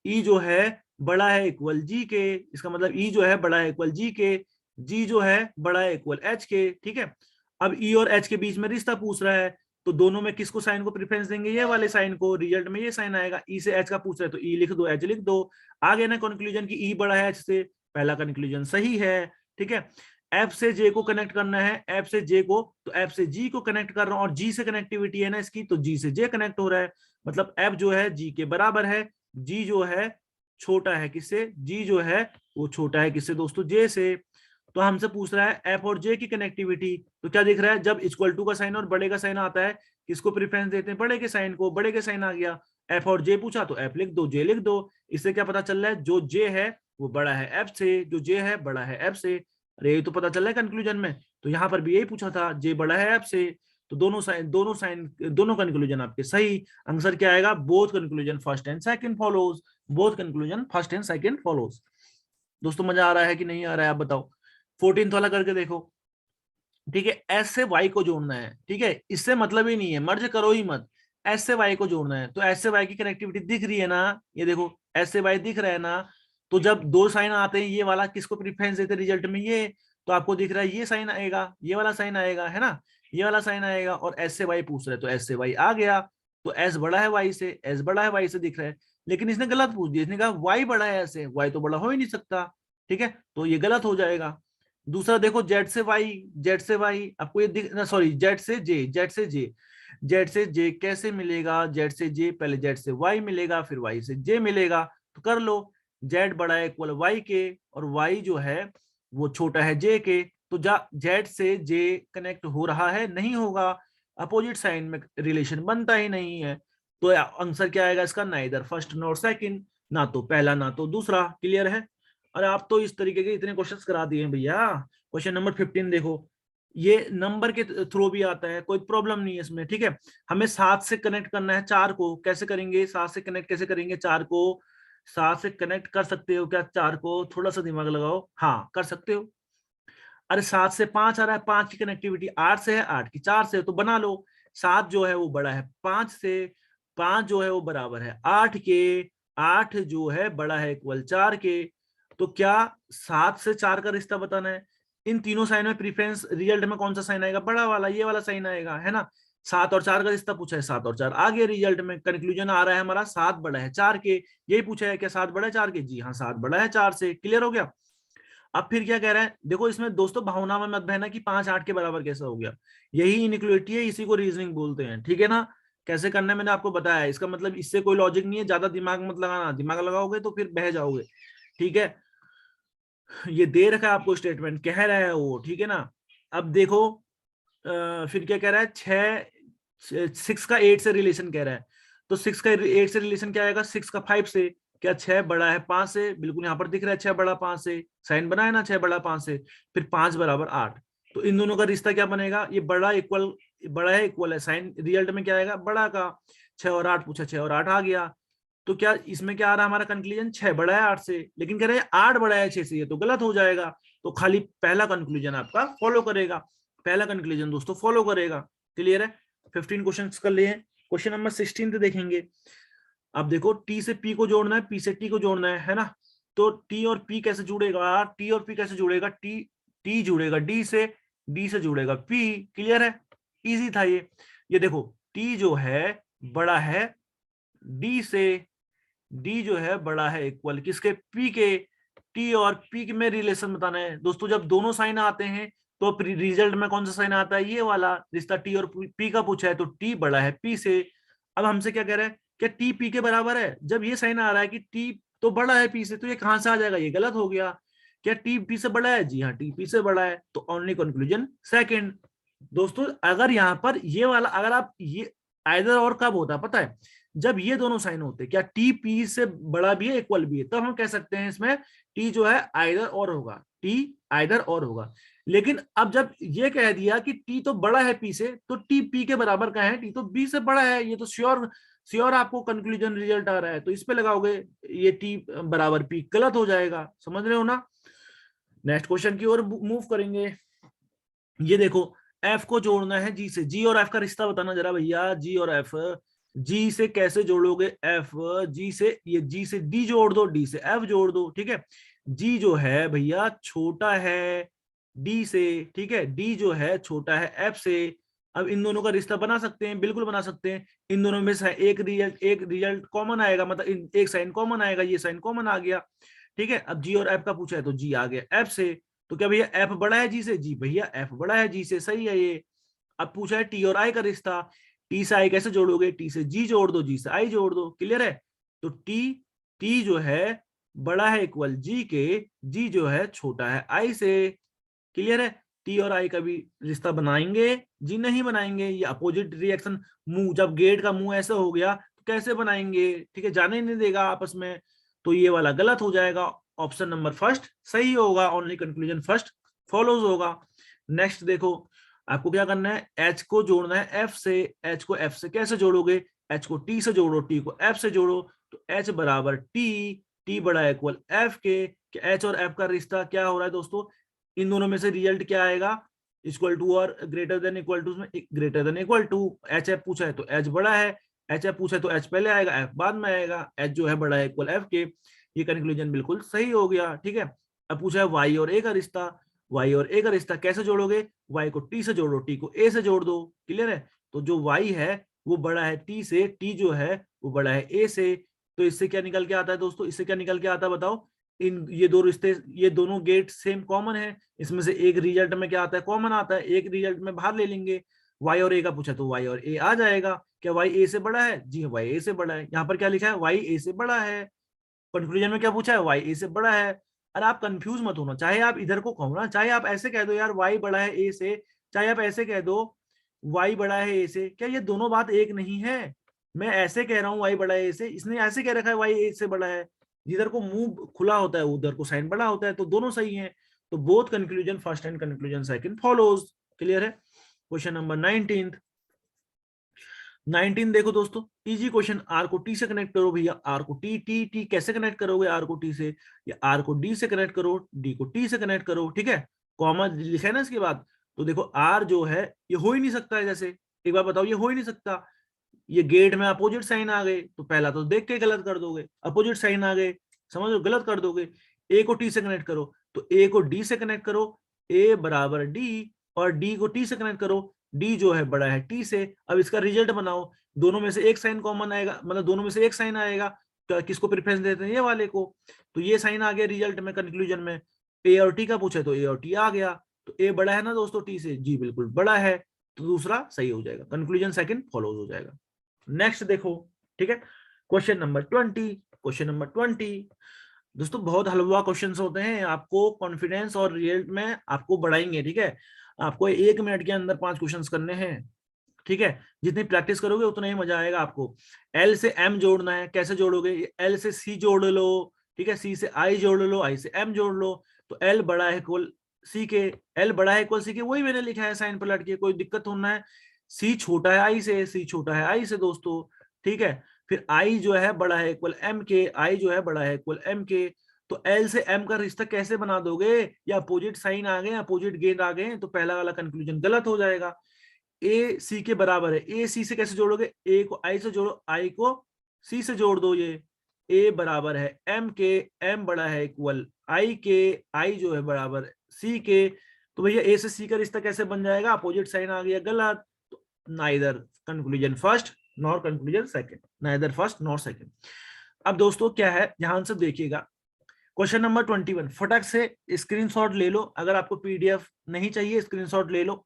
A: ई जो है बड़ा है इक्वल जी के, इसका मतलब ई जो है बड़ा है इक्वल जी के, जी जो है बड़ा है इक्वल एच के, ठीक है। अब ई और एच के बीच में रिश्ता पूछ रहा है, तो दोनों में किसको साइन को प्रेफरेंस देंगे, ये वाले साइन को। रिजल्ट में ये साइन आएगा, ई से एच का पूछ रहा है तो ई लिख दो, एच लिख दो। आ गया ना कंक्लूजन की ई बड़ा है एच से, पहला कंक्लूजन सही है, ठीक है। एफ से जे को कनेक्ट करना है, एफ से जे को, तो एफ से जी को कनेक्ट कर रहा हूं, और जी से कनेक्टिविटी है ना इसकी, तो जी से जे कनेक्ट हो रहा है, मतलब एफ जो है जी के बराबर है, जी जो है छोटा है किससे, जी जो है वो छोटा है किससे दोस्तों, जे से। तो हमसे पूछ रहा है एफ और जे की कनेक्टिविटी, तो क्या दिख रहा है, जब इक्वल टू का साइन और बड़े का साइन आता है, किसको प्रेफरेंस देते हैं, बड़े के साइन को, बड़े के साइन आ गया। एफ और जे पूछा तो एफ लिख दो, जे लिख दो। इससे क्या पता चल रहा है, जो जे है वो बड़ा है एफ से, जो जे है बड़ा है एफ से। अरे यही तो पता चल रहा है कंक्लूजन में। तो यहाँ पर भी यही पूछा था, जे बड़ा है एफ से, तो दोनों कंक्लूजन आपके सही। आंसर क्या आएगा, both conclusion first and second follows, both conclusion first and second follows. दोस्तों मजा आ रहा है कि नहीं आ रहा है, आप बताओ। 14th वाला करके देखो, ठीक है। एस से वाई को जोड़ना है, ठीक है, इससे मतलब ही नहीं है, मर्ज करो ही मत, एस से वाई को जोड़ना है। तो एस से वाई की कनेक्टिविटी दिख रही है ना, ये देखो एस से वाई दिख रहा है ना, तो जब दो साइन आते हैं, ये वाला किसको प्रीफरेंस देते हैं रिजल्ट में, ये, तो आपको दिख रहा है ये साइन आएगा, ये वाला साइन आएगा, है ना, ये वाला साइन आएगा, और एस से वाई पूछ रहे तो एस से वाई आ गया, तो एस बड़ा है वाई से, एस बड़ा है वाई से दिख रहा है। लेकिन इसने गलत पूछ दिया, इसने कहा वाई बड़ा है ऐसे, वाई तो बड़ा हो ही नहीं सकता, ठीक है, तो ये गलत हो जाएगा। दूसरा देखो जेड से वाई, जेड से वाई आपको ये दिख, सॉरी जेड से जे, जेड से जे, जेड से जे कैसे मिलेगा, जेड से जे, पहले जेड से वाई मिलेगा फिर वाई से जे मिलेगा, तो कर लो, जेड बड़ा है इक्वल वाई के, और वाई जो है वो छोटा है जे के, तो जेड से जे कनेक्ट हो रहा है, नहीं होगा, अपोजिट साइन में रिलेशन बनता ही नहीं है, तो आंसर क्या आएगा इसका, नाइदर फर्स्ट नॉट सेकंड, ना तो पहला ना तो दूसरा। क्लियर है? और आप तो इस तरीके के इतने क्वेश्चंस करा दिए हैं भैया। क्वेश्चन नंबर 15 देखो, ये नंबर के थ्रू भी आता है, कोई प्रॉब्लम नहीं है इसमें, ठीक है। हमें 7 से कनेक्ट करना है 4 को, कैसे करेंगे, 7 से कनेक्ट कैसे करेंगे 4 को, 7 से कनेक्ट कर सकते हो क्या 4 को, थोड़ा सा दिमाग लगाओ, हाँ कर सकते हो। अरे 7 से 5 आ रहा है, 5 की कनेक्टिविटी 8 से है, 8 की 4 से है, तो बना लो। 7 जो है वो बड़ा है 5 से, 5 जो है वो बराबर है 8 के, 8 जो है बड़ा है इक्वल 4 के, तो क्या 7 से 4 का रिश्ता बताना है। इन तीनों साइन में प्रीफरेंस रिजल्ट में कौन सा साइन आएगा, बड़ा वाला, ये वाला साइन आएगा, है ना। 7 और 4 का रिश्ता पूछा है, 7 और 4 आगे रिजल्ट में कंक्लूजन आ रहा है हमारा 7 बड़ा है 4 के, यही पूछा है क्या 7 बड़ा है 4 के, जी हाँ 7 बड़ा है 4 से। क्लियर हो गया? अब फिर क्या कह रहा है, देखो इसमें दोस्तों भावना में मत बहना कि 5 8 के बराबर कैसे हो गया, यही इनइक्वालिटी है, इसी को रीजनिंग बोलते हैं, ठीक है ना। कैसे करना है मैंने आपको बताया है, इसका मतलब इससे कोई लॉजिक नहीं है, ज्यादा दिमाग मत लगाना, दिमाग लगाओगे तो फिर बह जाओगे, ठीक है। ये दे रखा है आपको स्टेटमेंट, कह रहा है वो, ठीक है ना। अब देखो फिर क्या कह रहा है, 6 का 8 से रिलेशन कह रहा है, तो 6 का 8 से रिलेशन क्या आएगा, 6 का 5 से, क्या 6 बड़ा है 5 से, बिल्कुल यहाँ पर दिख रहा है 6 बड़ा 5 से, साइन बना है ना 6 बड़ा 5 से, फिर 5 बराबर 8, तो इन दोनों का रिश्ता क्या बनेगा, ये बड़ा इक्वल, बड़ा है इक्वल है, साइन रिजल्ट में क्या आएगा बड़ा का, 6 और 8 पूछा 6 और 8 आ गया, तो क्या इसमें क्या आ रहा है हमारा कंक्लूजन, 6 बड़ा है 8 से, लेकिन कह रहे हैं 8 बड़ा है 6 से, ये तो गलत हो जाएगा, तो खाली पहला कंक्लूजन आपका फॉलो करेगा, पहला कंक्लूजन दोस्तों फॉलो करेगा। क्लियर है? 15 क्वेश्चन कर लिए हैं। क्वेश्चन नंबर 16 देखेंगे। अब देखो टी से पी को जोड़ना है, पी से टी को जोड़ना है ना, तो टी और पी कैसे जुड़ेगा, टी और पी कैसे जुड़ेगा, टी टी जुड़ेगा डी से, डी से जुड़ेगा पी। क्लियर है? इजी था ये देखो टी जो है बड़ा है डी से, डी जो है बड़ा है इक्वल किसके, पी के, टी और पी में रिलेशन बताना है दोस्तों। जब दोनों साइन आते हैं तो रिजल्ट में कौन सा साइन आता है, ये वाला रिश्ता टी और पी का पूछा है, तो टी बड़ा है पी से। अब हमसे क्या कह रहा है, क्या टी पी के बराबर है, जब ये साइन आ रहा है कि टी तो बड़ा है पी से, तो ये कहां से आ जाएगा, ये गलत हो गया। क्या टी पी से बड़ा है, जी हाँ टी पी से बड़ा है, तो ओनली कंक्लूजन सेकंड। दोस्तों अगर यहाँ पर ये वाला, अगर आप ये आइदर और कब होता है पता है, जब ये दोनों साइन होते, क्या टी पी से बड़ा भी है इक्वल भी है, तब हम कह सकते हैं इसमें टी जो है आइदर और होगा, टी आइदर और होगा। लेकिन अब जब ये कह दिया कि टी तो बड़ा है पी से, तो टी पी के बराबर का है, टी तो बी से बड़ा है, ये तो श्योर श्योर आपको कंक्लूजन रिजल्ट आ रहा है, तो इस पे लगाओगे, ये टी बराबर पी गलत हो जाएगा, समझ रहे हो ना। नेक्स्ट क्वेश्चन की ओर मूव करेंगे। ये देखो एफ को जोड़ना है जी से, जी और एफ का रिश्ता बताना जरा भैया, जी और एफ, जी से कैसे जोड़ोगे एफ, जी से, ये जी से डी जोड़ दो, डी से एफ जोड़ दो, ठीक है। जी जो है भैया छोटा है डी से, ठीक है, डी जो है छोटा है एफ से। अब इन दोनों का रिश्ता बना सकते हैं, बिल्कुल बना सकते हैं, इन दोनों में से एक रिजल्ट कॉमन आएगा, मतलब एक साइन कॉमन आएगा, ये साइन कॉमन आ गया, ठीक है। अब जी और एफ का पूछा है तो जी आ गया एफ से, तो क्या भैया एफ बड़ा है जी से, जी भैया एफ बड़ा है जी से, सही है ये। अब पूछा है टी और आई का रिश्ता, टी से आई कैसे जोड़ोगे, टी से जी जोड़ दो, जी से आई जोड़ दो। क्लियर है? तो टी टी जो है बड़ा है इक्वल जी के, जी जो है छोटा है आई से। क्लियर है? टी और आई का भी रिश्ता बनाएंगे, जी नहीं बनाएंगे, ये अपोजिट रिएक्शन, मुंह जब गेट का मुंह ऐसा हो गया तो कैसे बनाएंगे, ठीक है, जाने नहीं देगा आपस में, तो ये वाला गलत हो जाएगा, ऑप्शन नंबर फर्स्ट सही होगा, ओनली कंक्लूजन फर्स्ट फॉलोज होगा। नेक्स्ट देखो आपको क्या करना है, एच को जोड़ना है एफ से, एच को एफ से कैसे जोड़ोगे, एच को टी से जोड़ो, टी को एफ से जोड़ो, तो एच बराबर टी, टी बड़ा इक्वल एफ के, एच और एफ का रिश्ता क्या हो रहा है दोस्तों, इन दोनों में से रिजल्ट क्या आएगा, इक्वल टू और ग्रेटर देन इक्वल टू, में greater than equal to, H F पूछा है तो एच बड़ा है, एच एफ पूछा है तो एच पहले आएगा एफ बाद में आएगा, एच जो है बड़ा है इक्वल एफ के, ये कंक्लूजन बिल्कुल सही हो गया। ठीक है, अब पूछा है वाई और ए का रिश्ता। वाई और ए का रिश्ता कैसे जोड़ोगे? वाई को टी से जोड़ो, टी को ए से जोड़ दो। क्लियर है? तो जो वाई है वो बड़ा है टी से, टी जो है वो बड़ा है ए से। तो इससे क्या निकल के आता है दोस्तों? इससे क्या निकल के आता है बताओ? इन ये दो रिश्ते, ये दोनों गेट सेम कॉमन है, इसमें से एक रिजल्ट में क्या आता है? कॉमन आता है, एक रिजल्ट में बाहर ले लेंगे। वाई और ए का पूछा तो वाई और ए आ जाएगा। क्या वाई ए से बड़ा है? जी वाई ए से बड़ा है। यहाँ पर क्या लिखा है? वाई ए से बड़ा है। कंक्लूजन में क्या पूछा है? वाई ए से बड़ा है। अरे आप कंफ्यूज मत होना, चाहे आप इधर को कहो ना, चाहे आप ऐसे कह दो यार वाई बड़ा है ए से, चाहे आप ऐसे कह दो वाई बड़ा है ए से, क्या ये दोनों बात एक नहीं है? मैं ऐसे कह रहा हूँ वाई बड़ा है ए से, इसने ऐसे कह रखा है वाई ए से बड़ा है। जिधर को मुंह खुला होता है उधर को साइन बड़ा होता है, तो दोनों सही है। तो both conclusion first and conclusion second follows. Clear है? Question number 19। 19 देखो दोस्तों, इजी क्वेश्चन। आर को टी से कनेक्ट करो भैया, आर को टी, टी टी कैसे कनेक्ट करोगे आर को टी से? या आर को डी से कनेक्ट करो, डी को टी से कनेक्ट करो। ठीक है, कॉमा लिखा है ना इसके बाद। तो देखो आर जो है ये हो ही नहीं सकता है, जैसे एक बार बताओ, ये हो ही नहीं सकता। ये गेट में अपोजिट साइन आ गए तो पहला तो देख के गलत कर दोगे, अपोजिट साइन आ गए समझ लो गलत कर दोगे। ए को टी से कनेक्ट करो तो ए को डी से कनेक्ट करो, ए बराबर डी, और डी को टी से कनेक्ट करो, डी जो है बड़ा है टी से। अब इसका रिजल्ट बनाओ, दोनों में से एक साइन कॉमन आएगा, मतलब दोनों में से एक साइन आएगा, तो किसको प्रेफरेंस देते हैं? ये वाले को। तो ये साइन आ गया रिजल्ट में, कंक्लूजन में। ए और टी का पूछे तो ए और टी आ गया। तो ए बड़ा है ना दोस्तों टी से? जी बिल्कुल बड़ा है। तो दूसरा सही हो जाएगा, कंक्लूजन सेकंड फॉलोज हो जाएगा। नेक्स्ट देखो। ठीक है, क्वेश्चन नंबर 20। क्वेश्चन नंबर 20 दोस्तों बहुत हलवा क्वेश्चंस होते हैं, आपको कॉन्फिडेंस और रिजल्ट में आपको बढ़ाएंगे। ठीक है, आपको 1 मिनट के अंदर 5 क्वेश्चंस करने हैं। ठीक है, जितनी प्रैक्टिस करोगे उतना ही मजा आएगा आपको। एल से एम जोड़ना है, कैसे जोड़ोगे? एल से सी जोड़ लो। ठीक है, सी से आई जोड़ लो, आई से एम जोड़ लो। तो एल बड़ा है इक्वल सी के, एल बड़ा है इक्वल सी के, वही मैंने लिखा है साइन पलट के, कोई दिक्कत होना है? सी छोटा है आई से, सी छोटा है आई से दोस्तों। ठीक है, फिर आई जो है बड़ा है इक्वल एम के, आई जो है बड़ा है इक्वल एम के। तो एल से एम का रिश्ता कैसे बना दोगे? या अपोजिट साइन आ गए, अपोजिट गेट आ गए, तो पहला वाला कंक्लूजन गलत हो जाएगा। ए सी के बराबर है, ए सी से कैसे जोड़ोगे? ए को आई से जोड़ो, आई को सी से जोड़ दो। ये ए बराबर है एम के, एम बड़ा है इक्वल आई के, आई जो है बराबर सी के। तो भैया ए से सी का रिश्ता कैसे बन जाएगा? अपोजिट साइन आ गया, गलत। तो neither conclusion first nor conclusion second, neither first nor second. अब दोस्तों क्या है, ध्यान से देखिएगा। क्वेश्चन नंबर 21 फटाक से स्क्रीनशॉट ले लो, अगर आपको पीडीएफ नहीं चाहिए स्क्रीनशॉट ले लो,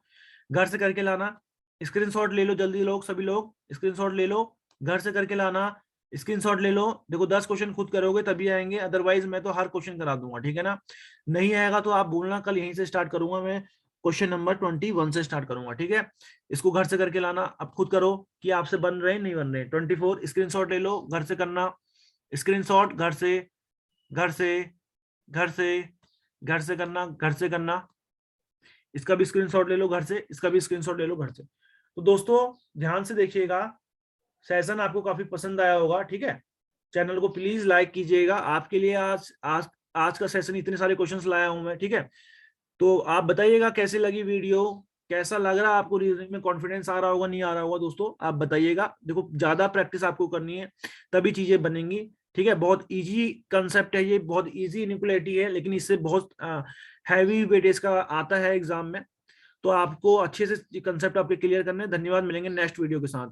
A: घर से करके लाना। स्क्रीनशॉट ले लो जल्दी, लोग सभी लोग स्क्रीनशॉट ले लो, घर से करके लाना। स्क्रीनशॉट ले लो। देखो 10 क्वेश्चन खुद करोगे तभी आएंगे, अदरवाइज मैं तो हर क्वेश्चन करा दूंगा। ठीक है ना? नहीं आएगा तो आप बोलना, कल यहीं से स्टार्ट करूंगा मैं, क्वेश्चन नंबर 21 से स्टार्ट करूंगा। ठीक है, इसको घर से करके लाना, अब खुद करो कि आपसे बन रहे नहीं बन रहे। 24 स्क्रीनशॉट ले लो, घर से करना। स्क्रीनशॉट घर से, घर से, घर से, घर से करना, घर से करना। इसका भी स्क्रीनशॉट ले लो घर से, इसका भी स्क्रीनशॉट ले लो घर से। तो दोस्तों ध्यान से देखिएगा, सेशन आपको काफी पसंद आया होगा। ठीक है, चैनल को प्लीज लाइक कीजिएगा। आपके लिए आज आज आज का सेशन इतने सारे क्वेश्चंस लाया हूं मैं। ठीक है, तो आप बताइएगा कैसी लगी वीडियो, कैसा लग रहा है आपको, रीजनिंग में कॉन्फिडेंस आ रहा होगा नहीं आ रहा होगा दोस्तों, आप बताइएगा। देखो ज्यादा प्रैक्टिस आपको करनी है तभी चीजें बनेंगी। ठीक है, बहुत इजी कंसेप्ट है ये, बहुत इजी इनिक्वालिटी है, लेकिन इससे बहुत हैवी वेटेज का आता है एग्जाम में। तो आपको अच्छे से कंसेप्ट आपके क्लियर करने हैं। धन्यवाद, मिलेंगे नेक्स्ट वीडियो के साथ।